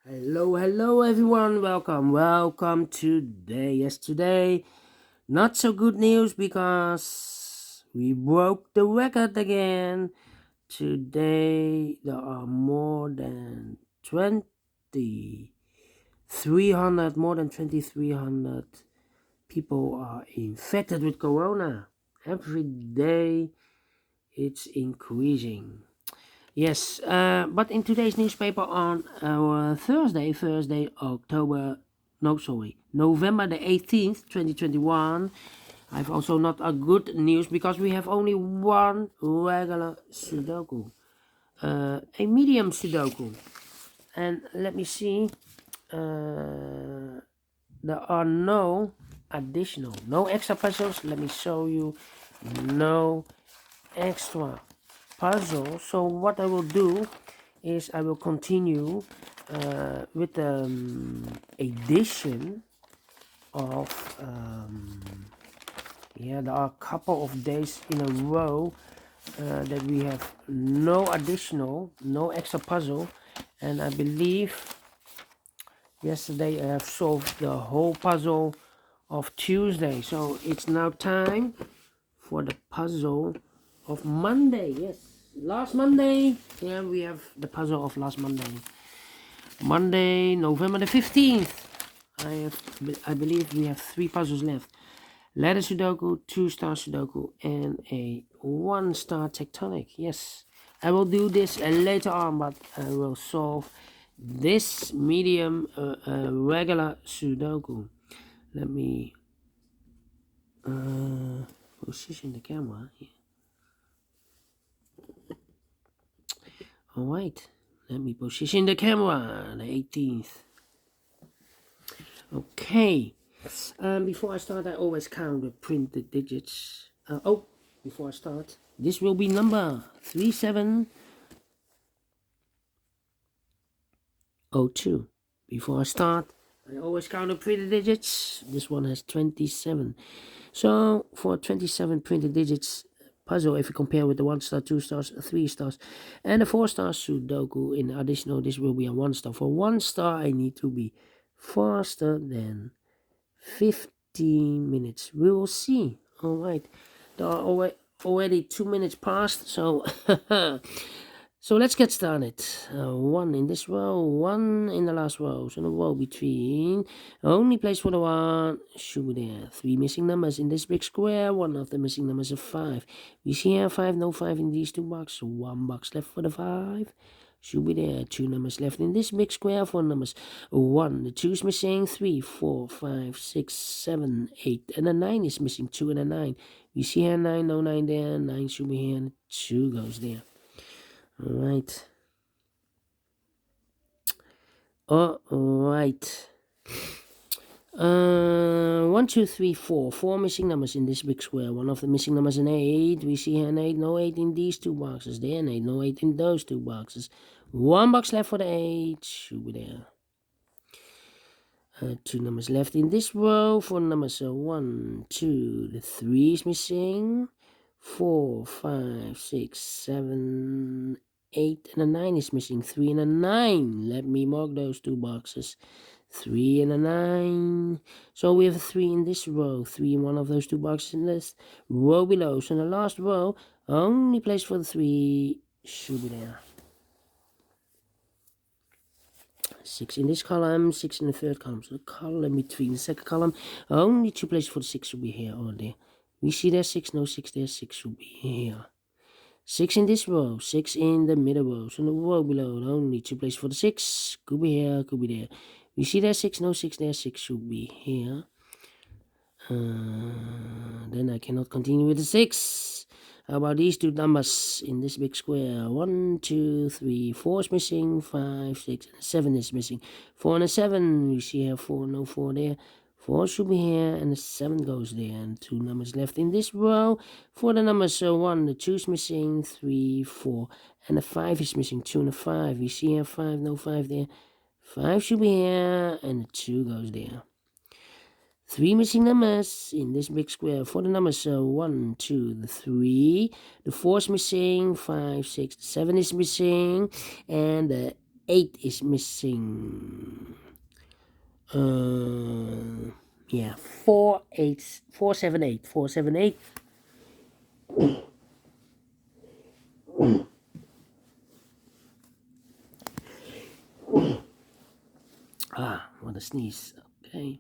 Hello everyone. Welcome today. Yesterday, not so good news because we broke the record again. Today, there are more than 2,300 people are infected with corona. Every day, it's increasing. Yes, but in today's newspaper on Thursday, November the 18th, 2021, I've also not a good news because we have only one regular Sudoku, a medium Sudoku. And let me see, there are no extra puzzles. Let me show you, no extra puzzle. So what I will do is I will continue with the edition of there are a couple of days in a row that we have no extra puzzle, and I believe yesterday I have solved the whole puzzle of Tuesday, so it's now time for the puzzle of Monday. Yes, last Monday. Yeah, we have the puzzle of last Monday, November the 15th. I believe we have 3 puzzles left: letter Sudoku, 2-star Sudoku, and a 1-star tectonic. Yes, I will do this later on, but I will solve this medium regular Sudoku. Let me position the camera here. Alright, let me position the camera, the 18th. Okay, before I start, I always count the printed digits. Before I start, this will be number 3702. Before I start, I always count the printed digits. This one has 27. So for 27 printed digits puzzle, if you compare with the 1-star, 2 stars, 3 stars, and the 4-star Sudoku in additional, this will be a 1-star. For 1-star, I need to be faster than 15 minutes. We will see. All right, there are already 2 minutes past, so so let's get started. 1 in this row, 1 in the last row, so the row between, only place for the 1 should be there. 3 missing numbers in this big square. One of the missing numbers is 5. We see here 5, no 5 in these 2 boxes. 1 box left for the 5 should be there. 2 numbers left in this big square. 4 numbers. 1, the 2 is missing. 3, 4, 5, 6, 7, 8, and the 9 is missing. 2 and a 9. We see here 9, no 9 there. 9 should be here, and 2 goes there. Alright. Alright. 1, 2, 3, 4. 4 missing numbers in this big square. One of the missing numbers is an 8. We see here an 8. No 8 in these 2 boxes. There an 8. No 8 in those 2 boxes. 1 box left for the 8. Should be there. 2 numbers left in this row. 4 numbers. 1, 2. The 3 is missing. 4, 5, 6, 7, 8, and a 9 is missing. 3 and a 9. Let me mark those 2 boxes. 3 and a 9. So we have a 3 in this row. 3 in one of those 2 boxes in this row below. So in the last row, only place for the 3 should be there. 6 in this column, 6 in the third column. So the column between the second column, only 2 places for the 6 should be here or there. We see there 6, no 6 there, 6 should be here. 6 in this row, 6 in the middle row. So in the row below, only 2 places for the 6. Could be here, could be there. We see there 6, no 6 there, 6 should be here. Then I cannot continue with the 6. How about these 2 numbers in this big square? 1, 2, 3, 4 is missing. 5, 6, and 7 is missing. 4 and a 7. We see here 4, no 4 there. 4 should be here, and the 7 goes there. And 2 numbers left in this row. For the numbers 1, the 2 is missing. 3, 4, and the 5 is missing. 2 and a 5. We see here 5, no 5 there. 5 should be here, and the 2 goes there. 3 missing numbers in this big square. For the numbers 1, 2, the 3. The 4 is missing. 5, 6, the 7 is missing. And the 8 is missing. Yeah, 4 8 4 7 8 4 7 8. What a sneeze. Okay.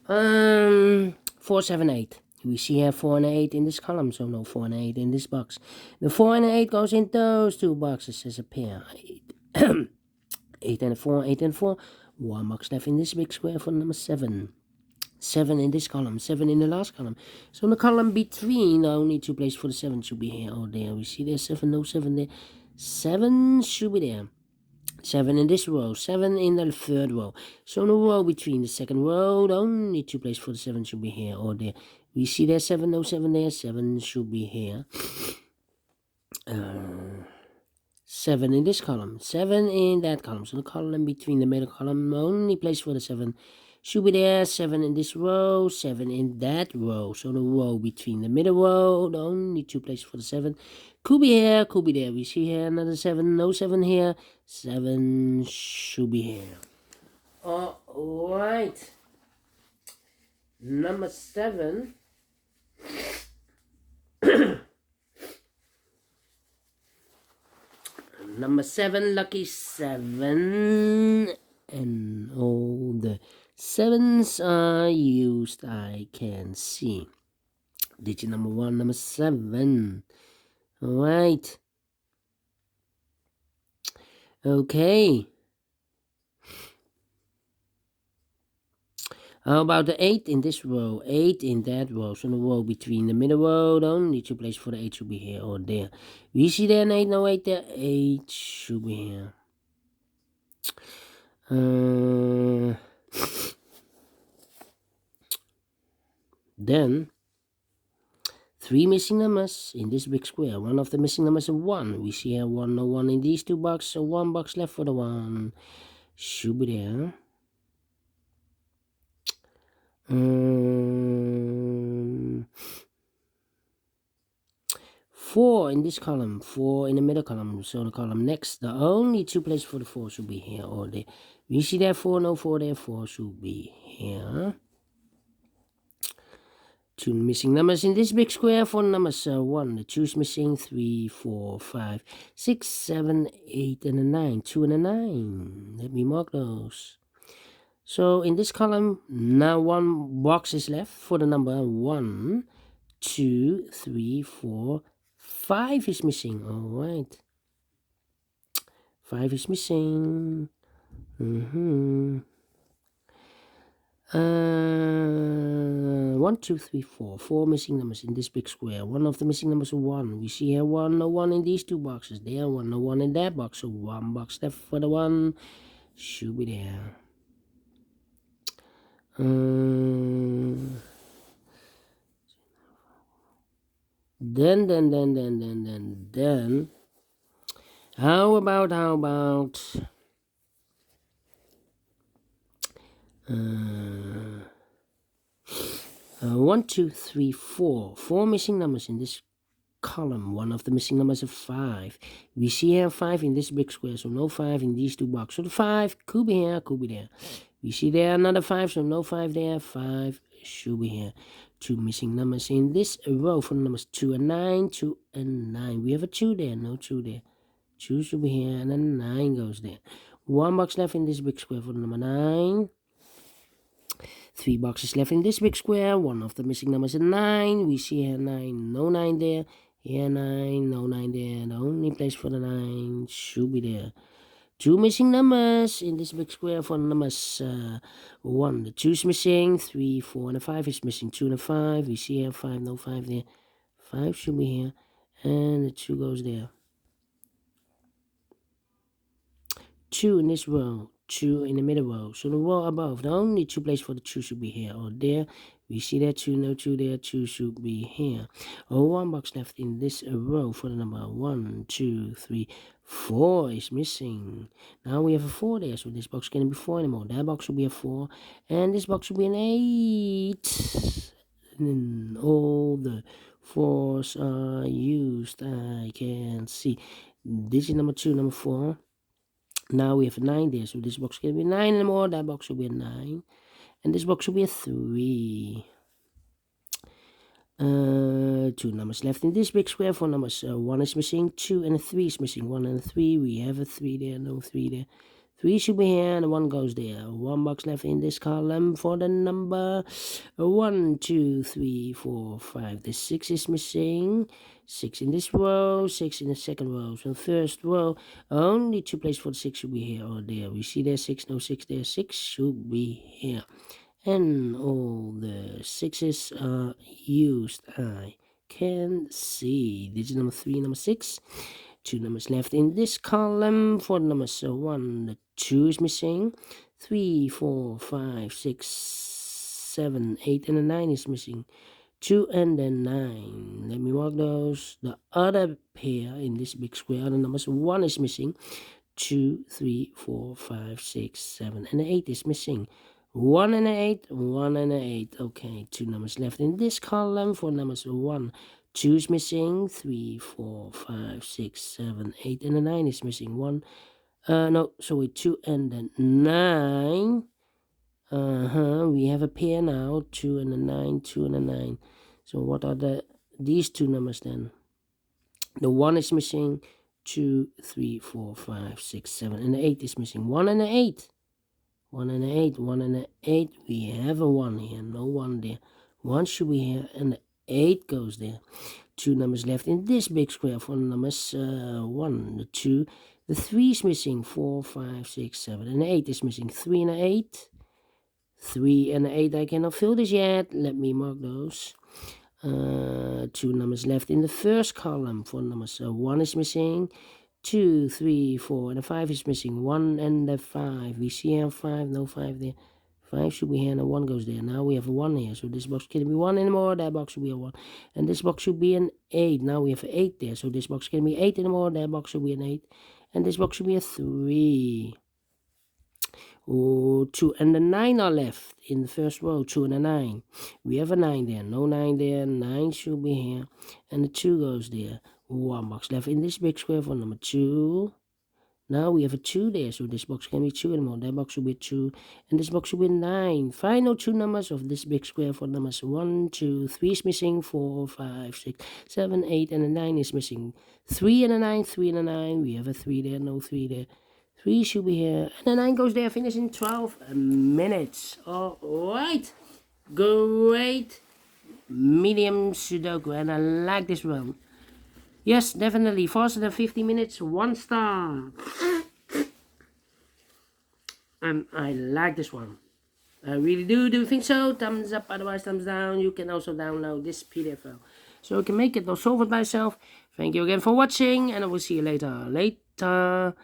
4 7 8. We see here 4 and 8 in this column, so no 4 and 8 in this box. The 4 and 8 goes in those two boxes as a pair. 8 and 4, 8 and 4. One box left in this big square for number 7. 7 in this column, 7 in the last column. So in the column between, the only two places for the 7 should be here or there. We see there's 7, no 7 there. 7 should be there. 7 in this row, 7 in the third row. So in the row between the second row, the only two places for the 7 should be here or there. We see there's 7, no 7 there. 7 should be here. 7 in this column, 7 in that column. So the column between the middle column, only place for the 7 should be there. 7 in this row, 7 in that row. So the row between the middle row, the only two places for the 7 could be here, could be there. We see here another 7, no 7 here. 7 should be here. Alright. Number 7. Number 7, lucky 7, and all the 7s are used, I can see. Digit number 1, number 7. Alright. Okay. How about the 8 in this row, 8 in that row? So the row between the middle row, the only two places for the 8 should be here or there. We see there an 8, no 8 there, 8 should be here. Then 3 missing numbers in this big square. One of the missing numbers is 1. We see here 1, no 1 in these two boxes, so 1 box left for the 1 should be there. 4 in this column, 4 in the middle column, so the column next, the only two places for the 4 should be here or there. We see there 4, no 4 there, 4 should be here. 2 missing numbers in this big square for numbers 1. The 2 is missing, 3, 4, 5, 6, 7, 8, and a 9. 2 and a 9. Let me mark those. So in this column, now 1 box is left for the number 1, 2, 3, 4, 5 is missing. Alright. 5 is missing. 1, 2, 3, 4. 4 missing numbers in this big square. One of the missing numbers is 1. We see here 1, no 1 in these two boxes. There, 1, no 1 in that box. So 1 box left for the 1 should be there. Then, how about 1, 2, 3, 4. 4 missing numbers in this column. One of the missing numbers is 5. We see here 5 in this big square, so no 5 in these two boxes. So the 5 could be here, could be there. We see there another 5, so no 5 there. 5 should be here. 2 missing numbers in this row for numbers 2 and 9. 2 and 9. We have a 2 there, no 2 there. 2 should be here, and then 9 goes there. 1 box left in this big square for number 9. 3 boxes left in this big square. One of the missing numbers is 9. We see here 9, no 9 there. Here 9, no 9 there. The only place for the 9 should be there. 2 missing numbers in this big square for numbers 1. The 2 is missing. 3, 4, and a 5 is missing. 2 and a 5. We see here 5, no 5 there. 5 should be here. And the 2 goes there. 2 in this row. 2 in the middle row. So the row above, the only 2 places for the 2 should be here or there. We see that 2, no 2 there, 2 should be here. 1 box left in this row for the number 1, 2, 3, 4 is missing. Now we have a 4 there, so this box can't be 4 anymore. That box will be a 4, and this box will be an 8. And all the 4s are used, I can see. digit number 2, number 4. Now we have a 9 there, so this box can be 9 and more. That box will be a 9, and this box will be a 3. 2 numbers left in this big square. 4 numbers. 1 is missing, 2 and a 3 is missing. 1 and a 3. We have a 3 there, no 3 there. 3 should be here, and 1 goes there. 1 box left in this column for the number 1, 2, 3, 4, 5. The 6 is missing. 6 in this row, 6 in the second row. So first row, only 2 places for the 6 should be here or there. We see there 6, no 6 there. 6 should be here. And all the 6s are used. I can see digit number 3, number 6. 2 numbers left in this column. 4 numbers. 1, the 2 is missing. 3, 4, 5, 6, 7, 8, and a 9 is missing. 2 and then 9. Let me mark those. The other pair in this big square, the numbers. 1 is missing. 2, 3, 4, 5, 6, 7, and 8 is missing. 1 and 8, 1 and 8. Okay, 2 numbers left in this column. 4 numbers. 1, 2 is missing. 3, 4, 5, 6, 7, 8, and a 9 is missing. 1. No, sorry, 2 and then 9. We have a pair now. 2 and a 9, 2 and a 9. So what are these 2 numbers then? The 1 is missing. 2, 3, 4, 5, 6, 7, and 8 is missing. 1 and 8. 1 and 8, 1 and 8. We have a 1 here, no 1 there. 1 should be here, and the 8 goes there. 2 numbers left in this big square. 4 numbers. 1, the 2, the 3 is missing. 4, 5, 6, 7, and 8 is missing. 3 and 8. 3 and 8. I cannot fill this yet. Let me mark those. 2 numbers left in the first column. 4 numbers. 1 is missing. 2, 3, 4, and a 5 is missing. 1 and a 5. We see here 5, no 5 there. 5 should be here, and a 1 goes there. Now we have a 1 here, so this box can be 1 anymore. That box should be a 1. And this box should be an 8. Now we have an 8 there, so this box can be 8 anymore. That box should be an 8. And this box should be a 3. 2 and the 9 are left in the first row. 2 and a 9. We have a 9 there, no 9 there. 9 should be here, and the 2 goes there. 1 box left in this big square for number 2. Now we have a 2 there, so this box can be 2 anymore. That box should be 2, and this box should be 9. Final 2 numbers of this big square for numbers 1, 2, 3 is missing. 4, 5, 6, 7, 8, and a 9 is missing. 3 and a 9, 3 and a 9. We have a 3 there, no 3 there. 3 should be here, and the 9 goes there. Finish in 12 minutes. All right, great medium Sudoku, and I like this one. Yes, definitely. Faster than 50 minutes, 1 star. And I like this one. I really do. Do you think so? Thumbs up, otherwise thumbs down. You can also download this PDF file, so you can make it or solve it by yourself. Thank you again for watching, and I will see you later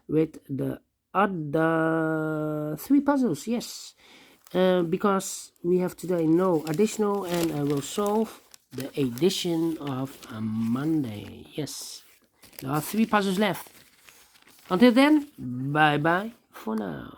with the other 3 puzzles. Yes, because we have today no additional, and I will solve the edition of Monday. Yes, there are 3 puzzles left. Until then, bye bye for now.